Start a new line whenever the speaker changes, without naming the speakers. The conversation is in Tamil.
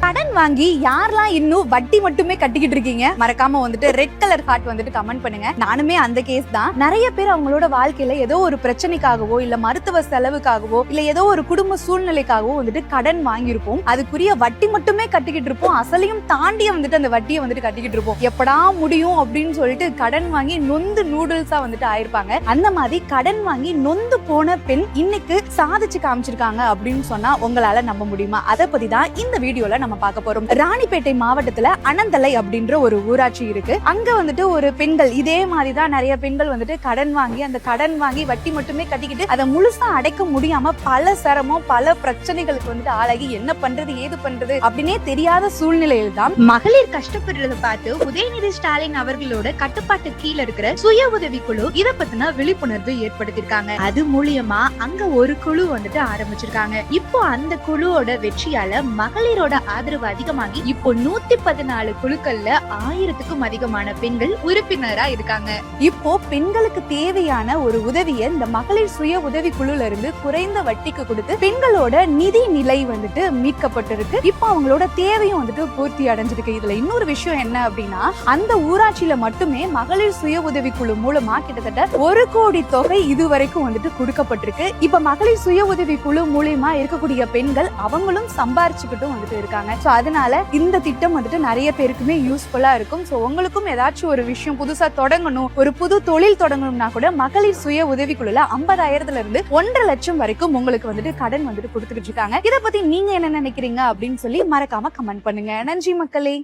கடன் வாங்கி யாரெல்லாம் இன்னும் வட்டி மட்டுமே கட்டிக்கிட்டு இருக்கீங்க மறக்காம வந்துட்டு ரெட் கலர் ஹார்ட் வந்துட்டு கமெண்ட் பண்ணுங்க. நானுமே அந்த கேஸ் தான். நிறைய பேர் அவங்களோட வாழ்க்கையில ஏதோ ஒரு பிரச்சனைக்காகவோ இல்ல மருத்துவ செலவுக்காகவோ இல்ல ஏதோ ஒரு குடும்ப சூழ்நிலைக்காகவோ வந்துட்டு கடன் வாங்கியிருப்போம். அதுக்குரிய வட்டி மட்டுமே கட்டிக்கிட்டு இருப்போம். அசலையும் தாண்டிய வந்துட்டு அந்த வட்டியை வந்துட்டு கட்டிக்கிட்டு இருப்போம். எப்படா முடியும் அப்படின்னு சொல்லிட்டு கடன் வாங்கி நொந்து நூடுல்ஸா வந்துட்டு ஆயிருப்பாங்க. அந்த மாதிரி கடன் வாங்கி நொந்து போன பெண் இன்னைக்கு சாதிச்சு காமிச்சிருக்காங்க அப்படின்னு சொன்னா உங்களால நம்ப முடியுமா? அதை பத்தி தான் இந்த வீடியோல நம்ம பார்க்க போறோம். ராணிப்பேட்டை மாவட்டத்துல அனந்தலை அப்படின்ற ஒரு ஊராட்சி இருக்கு. அங்க வந்துட்டு ஒரு பெண்கள் இதே மாதிரிதான் நிறைய பெண்கள் வந்துட்டு கடன் வாங்கி அந்த கடன் வாங்கி வட்டி மட்டுமே கட்டிக்கிட்டு அதை முழுசா அடைக்க முடியாம பல சிரமம் பல பிரச்சனைகளுக்கு வந்துட்டு ஆளாகி என்ன பண்றது ஏது பண்றது அப்படின்னே தெரியாத சூழ்நிலையில் தான் மகளிர் கஷ்டப்படுறத பார்த்து உதயநிதி ஸ்டாலின் அவர்களோட கட்டுப்பாட்டு கீழே இருக்கிற சுய உதவி குழு இத பத்தின விழிப்புணர்வு ஏற்படுத்திருக்காங்க. அது மூலியமா அங்க ஒரு குழு வந்துட்டு ஆரம்பிச்சிருக்காங்க. இப்போ அந்த குழுவோட வெற்றியால மகளிரோட ஆதரவு அதிகமாகி இப்போ 114 குழுக்கள்ல 1000க்கும் அதிகமான பெண்கள் உறுப்பினரா இருக்காங்க. இப்போ பெண்களுக்கு தேவையான ஒரு உதவியை இந்த மகளிர் சுய உதவி குழுல இருந்து குறைந்த வட்டிக்கு கொடுத்து பெண்களோட நிதி நிலை வந்துட்டு மீட்கப்பட்டிருக்கு. இப்போ அவங்களோட தேவையும் வந்துட்டு பூர்த்தி அடைஞ்சிருக்கு. இதுல இன்னொரு விஷயம் என்ன அப்படின்னா அந்த ஊராட்சியில மட்டுமே மகளிர் சுய உதவி குழு மூலமா கிட்டத்தட்ட 1 கோடி தொகை இதுவரைக்கும் வந்துட்டு கொடுக்கப்பட்டிருக்கு. இப்ப மகளிர் சுய உதவி குழு மூலியமா இருக்கக்கூடிய பெண்கள் அவங்களும் சம்பாரிச்சுக்கிட்டும் வந்துட்டு இருக்காங்க. சோ அதனால இந்த திட்டம் வந்துட்டு நிறைய பேருக்குமே யூஸ்ஃபுல்லா இருக்கும். சோ உங்களுக்கும் ஏதாச்சும் ஒரு விஷயம் புதுசா தொடங்கணும், ஒரு புது தொழில் தொடங்கணும்னா கூட மகளிர் சுய உதவி குழுல 50,000ல இருந்து 1.5 லட்சம் வரைக்கும் உங்களுக்கு வந்துட்டு கடன் வந்துட்டு கொடுத்துட்டு இருக்காங்க. இதை பத்தி நீங்க என்ன நினைக்கிறீங்க அப்படின்னு சொல்லி மறக்காம கமெண்ட் பண்ணுங்க. நன்றி மக்களே.